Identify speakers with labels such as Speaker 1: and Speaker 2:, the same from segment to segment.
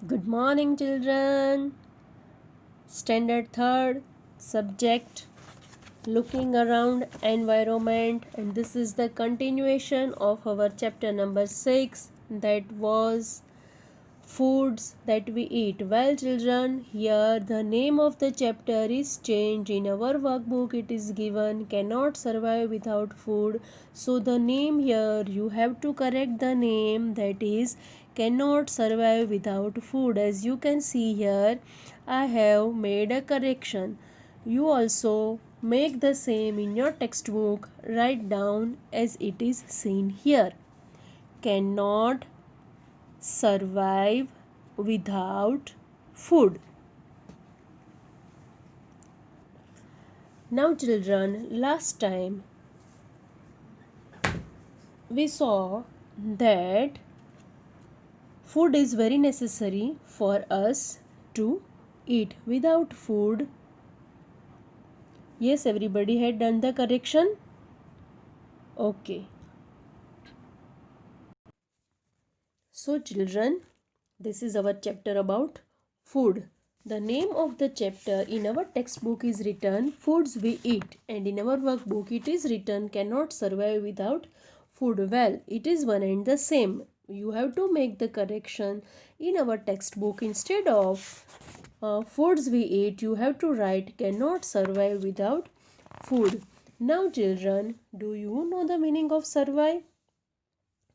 Speaker 1: Good morning, children. Standard third, subject looking around environment, and this is the continuation of our chapter number 6, that was foods that we eat. Well, children, here the name of the chapter is changed. In our workbook it is given cannot survive without food. So the name here you have to correct the name, that is cannot survive without food. As you can see here, I have made a correction. You also make the same in your textbook. Write down as it is seen here. Cannot survive without food. Now, children, last time we saw that food is very necessary for us to eat. Without food, yes, everybody had done the correction. Okay. So, children, this is our chapter about food. The name of the chapter in our textbook is written Foods We Eat, and in our workbook it is written Cannot Survive Without Food. Well, it is one and the same. You have to make the correction in our textbook. Instead of foods we eat, you have to write cannot survive without food. Now, children, do you know the meaning of survive?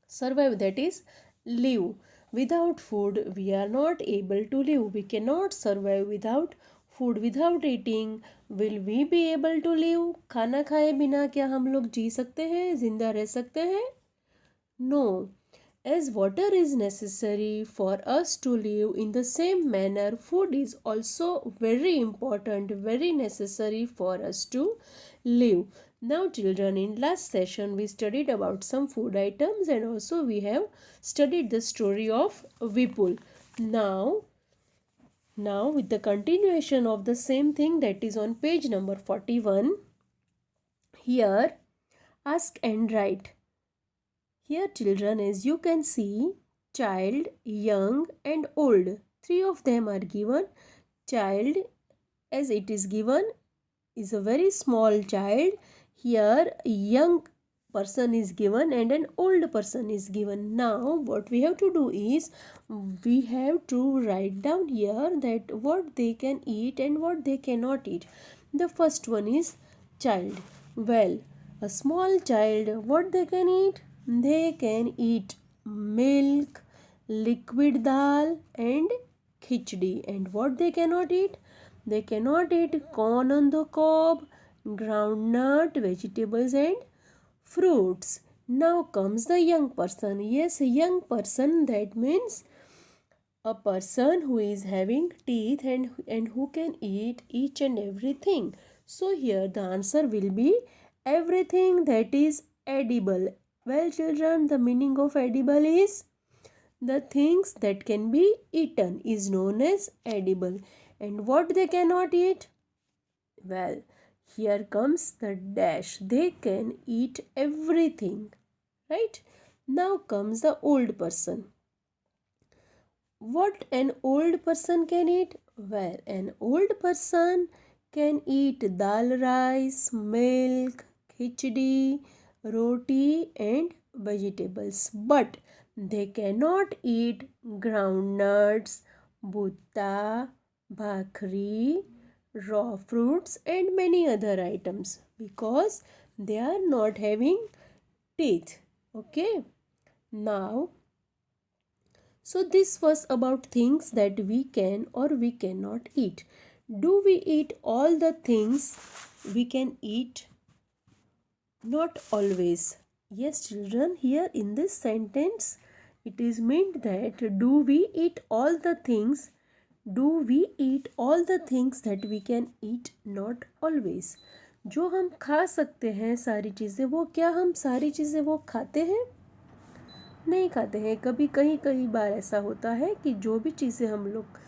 Speaker 1: Survive, that is live. Without food we are not able to live. We cannot survive without food. Without eating will we be able to live? खाना खाए बिना क्या हम लोग जी सकते हैं, जिंदा रह सकते हैं? No. As water is necessary for us to live, in the same manner, food is also very important, very necessary for us to live. Now, children, in last session we studied about some food items, and also we have studied the story of Vipul. Now with the continuation of the same thing, that is on page number 41, here ask and write. Here, children, as you can see, child, young and old. Three of them are given. Child, as it is given, is a very small child. Here, a young person is given and an old person is given. Now, what we have to do is, we have to write down here that what they can eat and what they cannot eat. The first one is child. Well, a small child, what they can eat? They can eat milk, liquid dal and khichdi. And what they cannot eat? They cannot eat corn on the cob, groundnut, vegetables and fruits. Now comes the young person. Yes, young person, that means a person who is having teeth and who can eat each and everything. So here the answer will be everything that is edible. Well, children, the meaning of edible is the things that can be eaten is known as edible. And what they cannot eat? Well, here comes the dash. They can eat everything. Right? Now comes the old person. What an old person can eat? Well, an old person can eat dal rice, milk, khichdi, roti and vegetables. But they cannot eat groundnuts, bhutta, bhakri, raw fruits and many other items because they are not having teeth. Okay. Now, so this was about things that we can or we cannot eat. Do we eat all the things we can eat? Not always. Yes, children, here in this sentence, it is meant that do we eat all the things? Do we eat all the things that we can eat? Not always. जो हम खा सकते हैं सारी चीज़ें, वो क्या हम सारी चीज़ें वो खाते हैं? नहीं खाते हैं. कभी कई बार ऐसा होता है कि जो भी चीज़ें हम लोग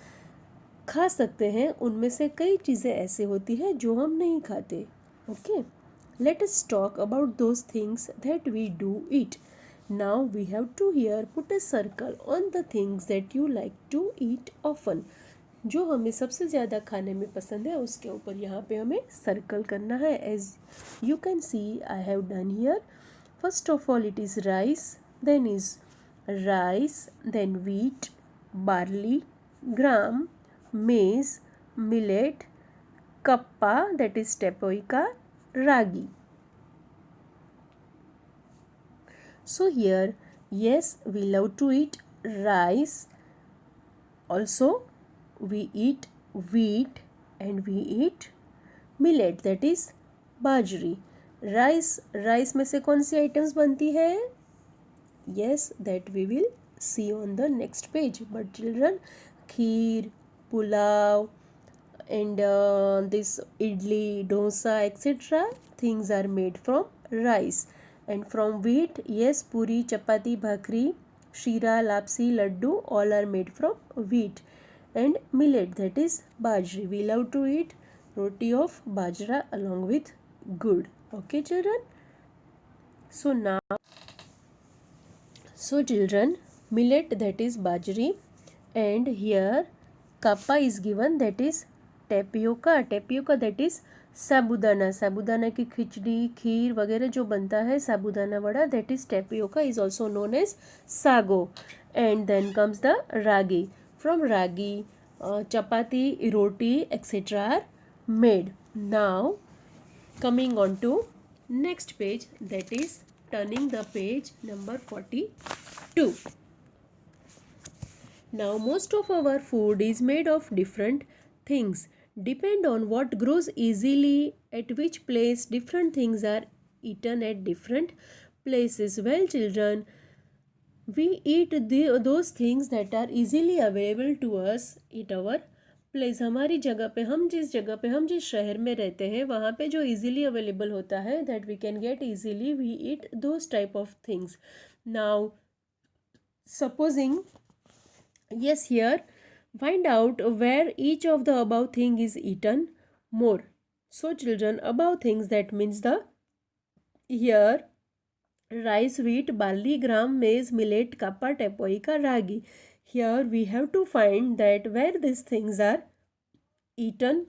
Speaker 1: खा सकते हैं उनमें से कई चीज़ें ऐसे होती हैं जो हम नहीं खाते. Okay, let us talk about those things that we do eat. Now we have to here put a circle on the things that you like to eat often. जो हमें सबसे ज़्यादा खाने में पसंद है उसके ऊपर यहाँ पे हमें सर्कल करना है. As you can see I have done here. First of all it is rice, then is rice, then wheat, barley, gram, maize, millet, kappa that is tapioca, ragi. So here, yes, we love to eat rice. Also, we eat wheat and we eat millet that is बाजरी. Rice में से कौन सी items बनती है? Yes, that we will see on the next page. But children, kheer, pulao and this idli, dosa, etc. things are made from rice. And from wheat, yes, puri, chapati, bhakri, shira, lapsi, laddu all are made from wheat. And millet that is bajri. We love to eat roti of bajra along with good. Okay children? So now, so children, millet that is bajri, and here kappa is given that is tapioca that is साबूदाना की खिचड़ी, खीर वगैरह जो बनता है, साबूदाना vada, that is tapioca is also known as sago. And then comes the ragi. From ragi, chapati, roti, etc. are made. Now coming on to next page, that is turning the page number 42. Now most of our food is made of different things. Depend on what grows easily at which place. Different things are eaten at different places. Well children, we eat those things that are easily available to us at our place. हमारी जगह पे, हम जिस जगह पे, हम जिस शहर में रहते हैं वहाँ पे जो easily available होता है, that we can get easily, we eat those type of things. Now supposing, yes, here find out where each of the above thing is eaten more. So children, above things, that means the here rice, wheat, barley, gram, maize, millet, kappa, tapioca, ragi. Here we have to find that where these things are eaten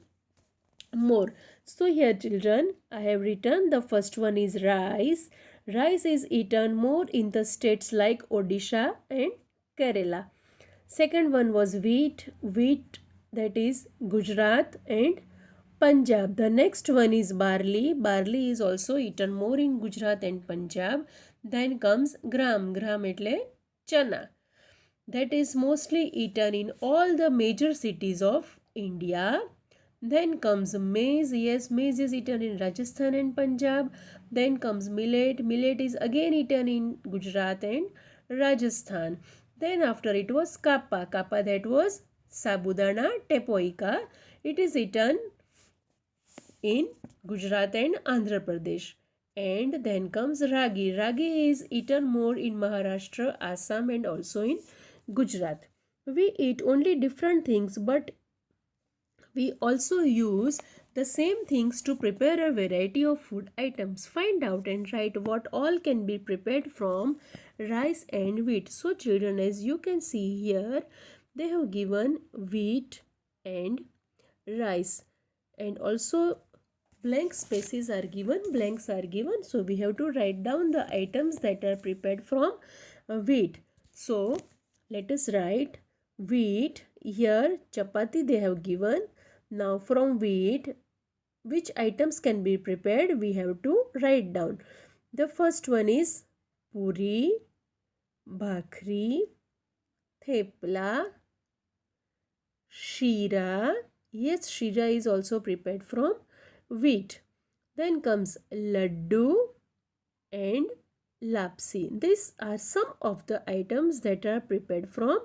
Speaker 1: more. So here children, I have written the first one is rice. Rice is eaten more in the states like Odisha and Kerala. Second one was wheat that is Gujarat and Punjab. The next one is barley. Barley is also eaten more in Gujarat and Punjab. Then comes gram એટલે chana. That is mostly eaten in all the major cities of India. Then comes maize. Yes, maize is eaten in Rajasthan and Punjab. Then comes millet. Millet is again eaten in Gujarat and Rajasthan. Then after it was kappa. Kappa, that was sabudana tapioca. It is eaten in Gujarat and Andhra Pradesh. And then comes ragi. Ragi is eaten more in Maharashtra, Assam and also in Gujarat. We eat only different things, but we also use the same things to prepare a variety of food items. Find out and write what all can be prepared from rice and wheat. So children, as you can see here, they have given wheat and rice, and also blank spaces are given, blanks are given. So we have to write down the items that are prepared from wheat. So let us write wheat. Here chapati they have given. Now from wheat, which items can be prepared, we have to write down. The first one is puri, bhakri, thepla, shira. Yes, shira is also prepared from wheat. Then comes laddu and lapsi. These are some of the items that are prepared from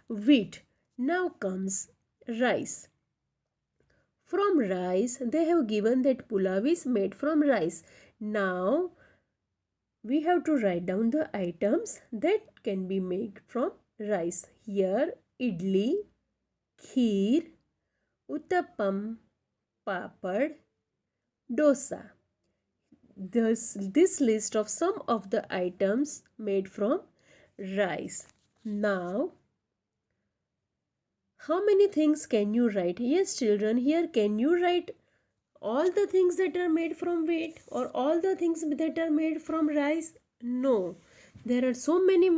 Speaker 1: wheat. Now comes rice. From rice, they have given that pulav is made from rice. Now we have to write down the items that can be made from rice. Here idli, kheer, uttappam, papad, dosa. this list of some of the items made from rice. Now, how many things can you write? Yes, children, here can you write all the things that are made from wheat or all the things that are made from rice? No. There are so many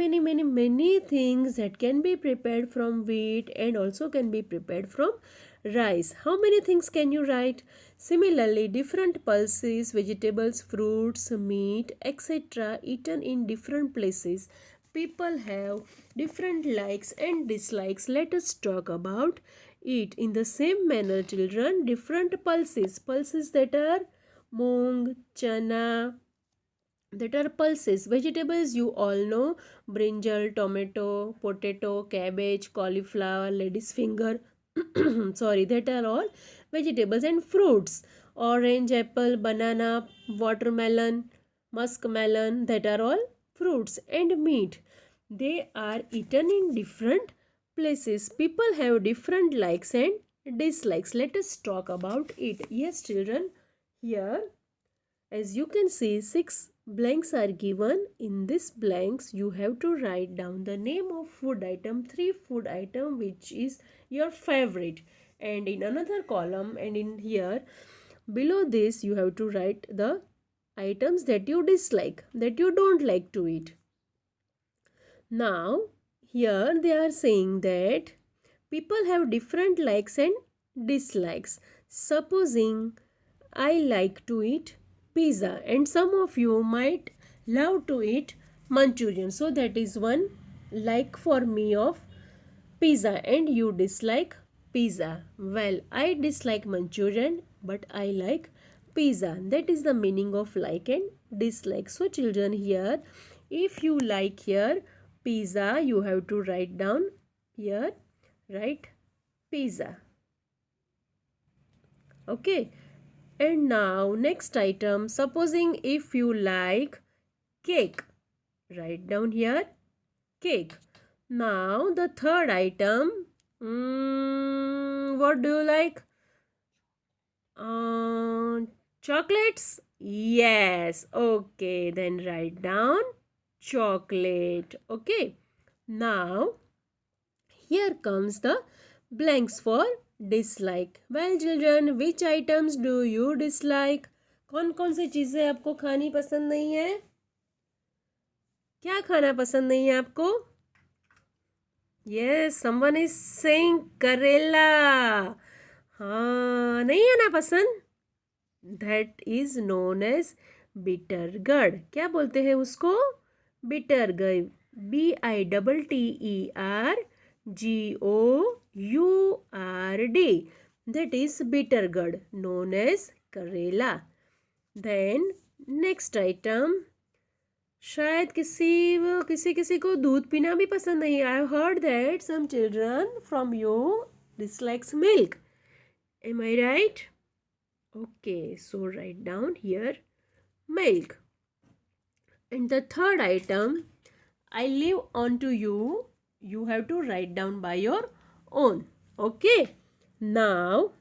Speaker 1: things that can be prepared from wheat and also can be prepared from rice. How many things can you write? Similarly, different pulses, vegetables, fruits, meat, etc. eaten in different places. People have different likes and dislikes. Let us talk about it. In the same manner, children, different pulses that are moong, chana, that are pulses. Vegetables you all know: brinjal, tomato, potato, cabbage, cauliflower, lady's finger. Sorry, that are all vegetables. And fruits: orange, apple, banana, watermelon, muskmelon, that are all fruits. And meat, they are eaten in different places. People have different likes and dislikes. Let us talk about it. Yes, children, here as you can see, 6 blanks are given. In this blanks, you have to write down the name of food item, 3 food item which is your favorite. And in another column and in here, below this, you have to write the items that you dislike, that you don't like to eat. Now, here they are saying that people have different likes and dislikes. Supposing I like to eat pizza and some of you might love to eat Manchurian. So that is one like for me of pizza and you dislike pizza. Well, I dislike Manchurian but I like pizza. That is the meaning of like and dislike. So children, here if you like here pizza, you have to write down here, write pizza. Okay. And now next item, supposing if you like cake, write down here cake. Now the third item, what do you like? Chocolates? Yes. Okay, then write down chocolate. Okay. Now here comes the blanks for dislike. Well children, which items do you dislike? कौन कौन सी चीज़ें आपको खानी पसंद नहीं है? क्या खाना पसंद नहीं है आपको? Yes, someone is saying करेला. हाँ, नहीं है ना पसंद? That is known as bitter gourd. क्या बोलते हैं उसको? Bitter gourd. BITTERGOURD. That is bitter gourd, known as करेला. Then next item, शायद किसी को दूध पीना भी पसंद नहीं. I have heard that some children from you dislikes milk. Am I right? Okay, so write down here milk. And the third item, I leave on to you. You have to write down by your own. Okay. Now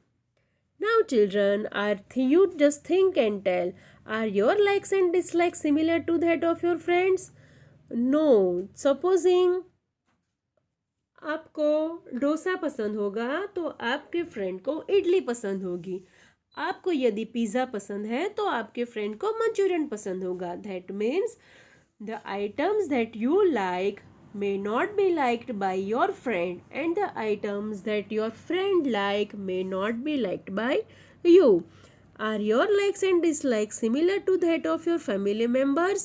Speaker 1: children, you just think and tell. Are your likes and dislikes similar to that of your friends? No. Supposing आपको डोसा पसंद होगा तो आपके friend को इडली पसंद होगी. आपको यदि पिज़्ज़ा पसंद है तो आपके फ्रेंड को मंचूरियन पसंद होगा. That means the items that you like may not be liked by your friend and the items that your friend like may not be liked by you. Are your likes and dislikes similar to that of your family members?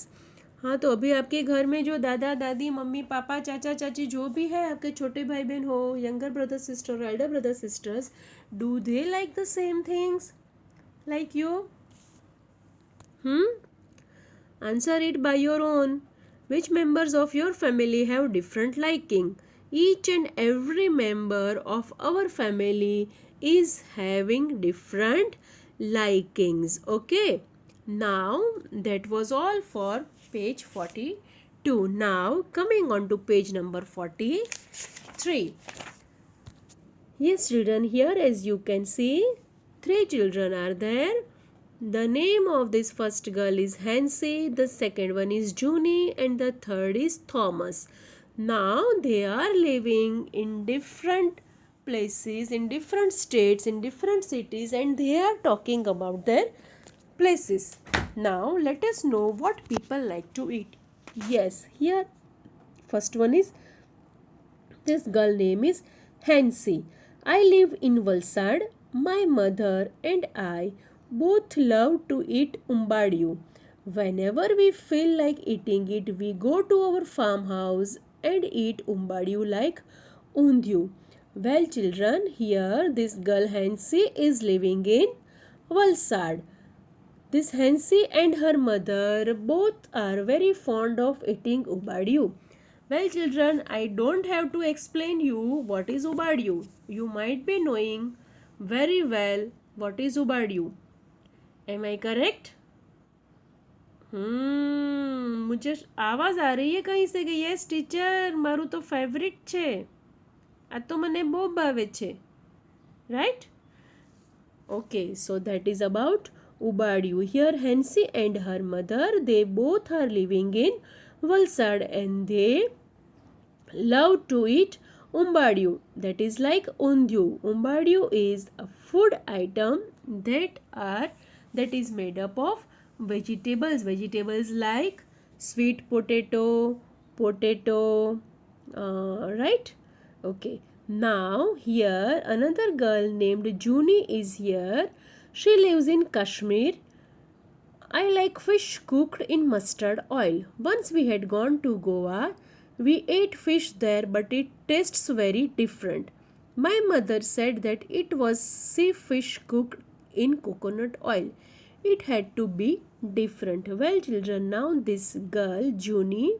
Speaker 1: हाँ, तो अभी आपके घर में जो दादा दादी mummy papa चाचा चाची जो भी है, आपके छोटे भाई बहन हो, younger brother sister, Elder brother sisters, do they like the same things like you? Answer it by your own. Which members of your family have different liking? Each and every member of our family is having different likings. Okay. Now that was all for page 42. Now coming on to page number 43. Yes children, here as you can see 3 children are there. The name of this first girl is Hansi, the second one is Junie, and the third is Thomas. Now they are living in different places, in different states, in different cities, and they are talking about their places. Now let us know what people like to eat. Yes, here first one is, this girl name is Hansi. I live in Valsad. My mother and I both love to eat umbadiyu. Whenever we feel like eating it, we go to our farmhouse and eat umbadiyu like undiyu. Well, children, here this girl Hansi is living in Valsad. This Hansi and her mother both are very fond of eating umbadiyu. Well, children, I don't have to explain you what is ubadiyu. You might be knowing very well what is ubadiyu. Am I correct? मुझे आवाज आ रही है कहीं से कि yes teacher मारू तो favourite છે આ તો મને બહુ ભાવે છે right? Okay, so that is about ubadiyu. Here Hansi and her mother, they both are living in Valsad and they love to eat umbadiyu, that is like undiyu. Umbadiyu is a food item that is made up of vegetables like sweet potato, right? Okay, now here another girl named Junie is here. She lives in Kashmir. I like fish cooked in mustard oil. Once we had gone to Goa. We ate fish there, but it tastes very different. My mother said that it was sea fish cooked in coconut oil. It had to be different. Well, children, now this girl, Junie,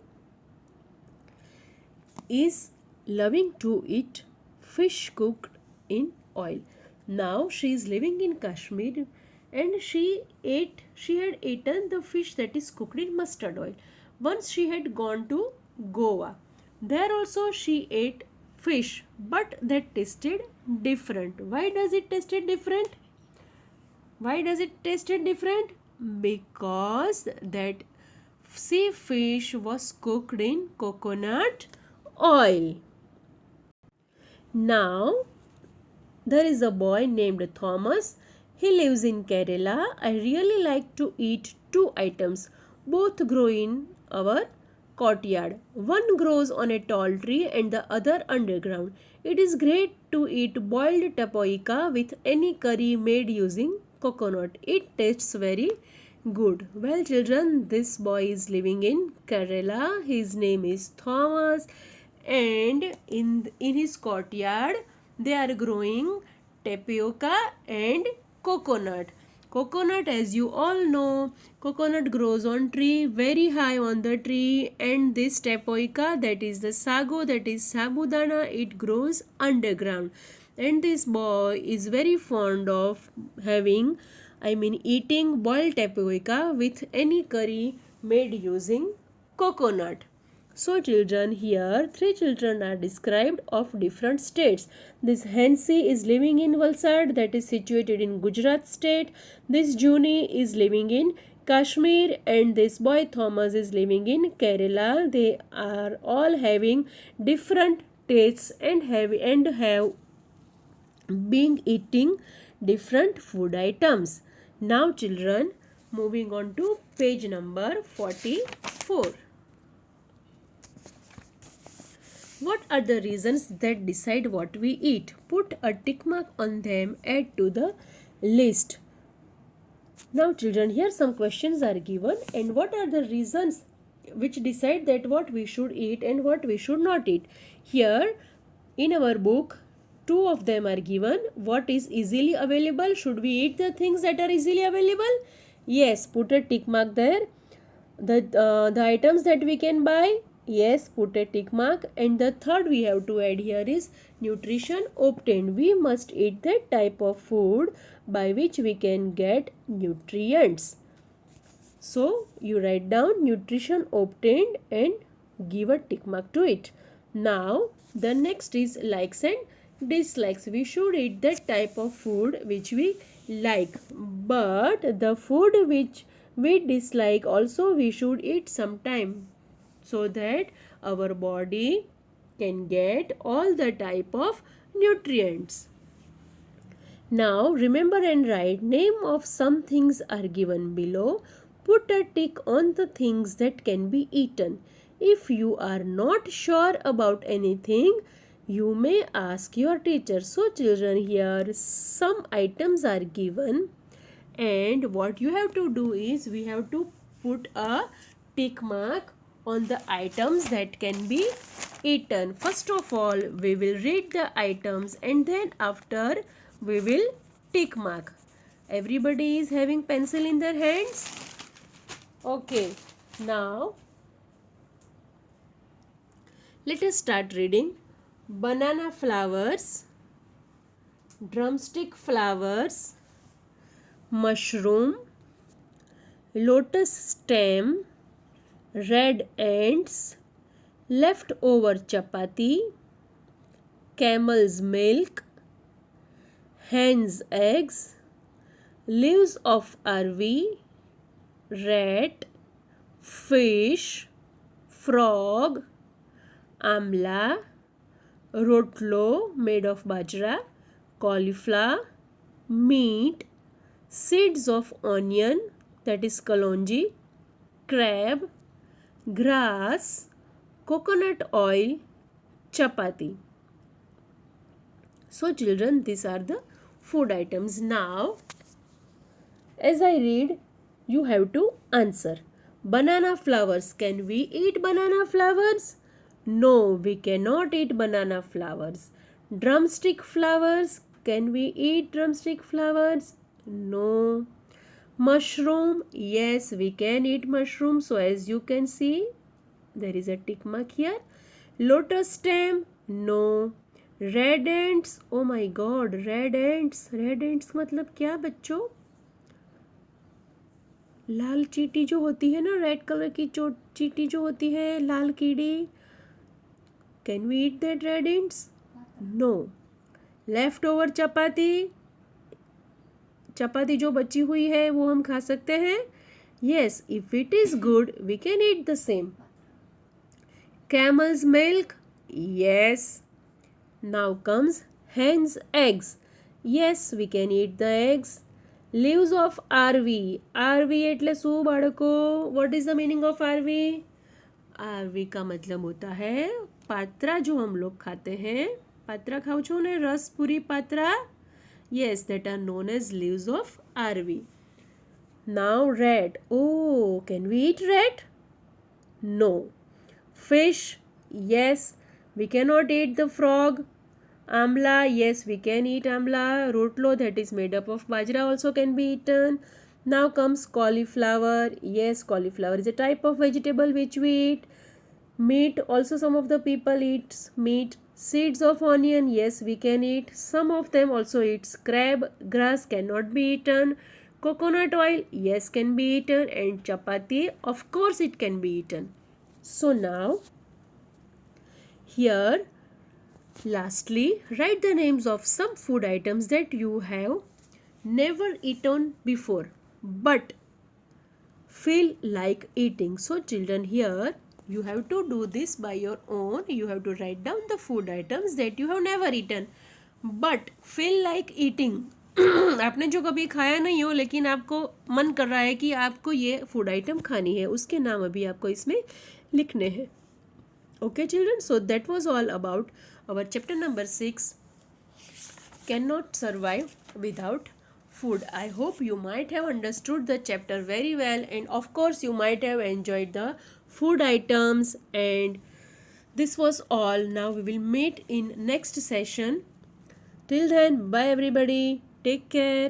Speaker 1: is loving to eat fish cooked in oil. Now she is living in Kashmir and she had eaten the fish that is cooked in mustard oil. Once she had gone to Goa. There also she ate fish, but that tasted different. Why does it tasted different? Why does it tasted different? Because that sea fish was cooked in coconut oil. Now there is a boy named Thomas. He lives in Kerala. I really like to eat two items. Both grow in our courtyard. One grows on a tall tree and the other underground. It is great to eat boiled tapioca with any curry made using coconut. It tastes very good. Well, children, this boy is living in Kerala. His name is Thomas, and in his courtyard they are growing tapioca and coconut. Coconut, as you all know, coconut grows on tree, very high on the tree, and this tapioca, that is the sago, that is sabudana, it grows underground. And this boy is very fond of eating boiled tapioca with any curry made using coconut. So children, here three children are described of different states. This Hansi is living in Valsad, that is situated in Gujarat state. This Junie is living in Kashmir, and this boy Thomas is living in Kerala. They are all having different tastes and have been eating different food items. Now children, moving on to page number 44. What are the reasons that decide what we eat? Put a tick mark on them, add to the list. Now children, here some questions are given, and what are the reasons which decide that what we should eat and what we should not eat? Here in our book, two of them are given. What is easily available? Should we eat the things that are easily available? Yes, put a tick mark there. The items that we can buy, yes, put a tick mark. And the third we have to add here is nutrition obtained. We must eat that type of food by which we can get nutrients. So you write down nutrition obtained and give a tick mark to it. Now the next is likes and dislikes. We should eat that type of food which we like, but the food which we dislike also we should eat sometime, so that our body can get all the type of nutrients. Now remember and write name of some things are given below. Put a tick on the things that can be eaten. If you are not sure about anything, you may ask your teacher. So children, here some items are given, and what you have to do is we have to put a tick mark on the items that can be eaten. First of all, we will read the items and then after we will tick mark. Everybody is having pencil in their hands? Okay, now let us start reading. Banana flowers, drumstick flowers, mushroom, lotus stem, red ants, leftover chapati, camel's milk, hen's eggs, leaves of arvi, rat, fish, frog, amla, rotlo made of bajra, cauliflower, meat, seeds of onion, that is kalonji, crab, grass, coconut oil, chapati. So children, these are the food items. Now as I read, you have to answer. Banana flowers. Can we eat banana flowers? No, we cannot eat banana flowers. Drumstick flowers. Can we eat drumstick flowers? No. Mushroom. Yes, we can eat mushroom. So as you can see, there is a tick mark here. Lotus stem. No. Red ants. Oh my god, red ants. Red ants मतलब क्या बच्चों? लाल चींटी जो होती है ना, red colour की चींटी जो होती है, लाल कीड़ी. Can we eat that red ants? No. Leftover chapati. चपाती जो बची हुई है वो हम खा सकते हैं. Yes, if it is good we can eat the same. Camel's milk. Yes. Now comes hen's eggs. Yes, we can eat the eggs. Leaves of RV. RV એટલે શું બાળકો? What is the meaning of RV? RV का मतलब होता है पात्रा जो हम लोग खाते हैं. पात्रा खाओ છો ને, रस पूरी Patra. Yes, that are known as leaves of RV. Now rat. Oh, can we eat rat? No. Fish. Yes, we cannot eat the frog. Amla, yes, we can eat amla. Rotlo, that is made up of bajra, also can be eaten. Now comes cauliflower. Yes, cauliflower is a type of vegetable which we eat. Meat, also some of the people eat meat. Seeds of onion, yes, we can eat. Some of them also eat crab. Grass cannot be eaten. Coconut oil, yes, can be eaten. And chapati, of course it can be eaten. So now, here, lastly, write the names of some food items that you have never eaten before but feel like eating. So children, here you have to do this by your own. You have to write down the food items that you have never eaten but feel like eating. आपने जो कभी खाया नहीं हो लेकिन आपको मन कर रहा है कि आपको ये फूड आइटम खानी है, उसके नाम अभी आपको इसमें लिखने हैं. Okay children, so that was all about our chapter number 6, cannot survive without food. I hope you might have understood the chapter very well, and of course you might have enjoyed the food items. And this was all. Now we will meet in next session. Till then, bye everybody. Take care.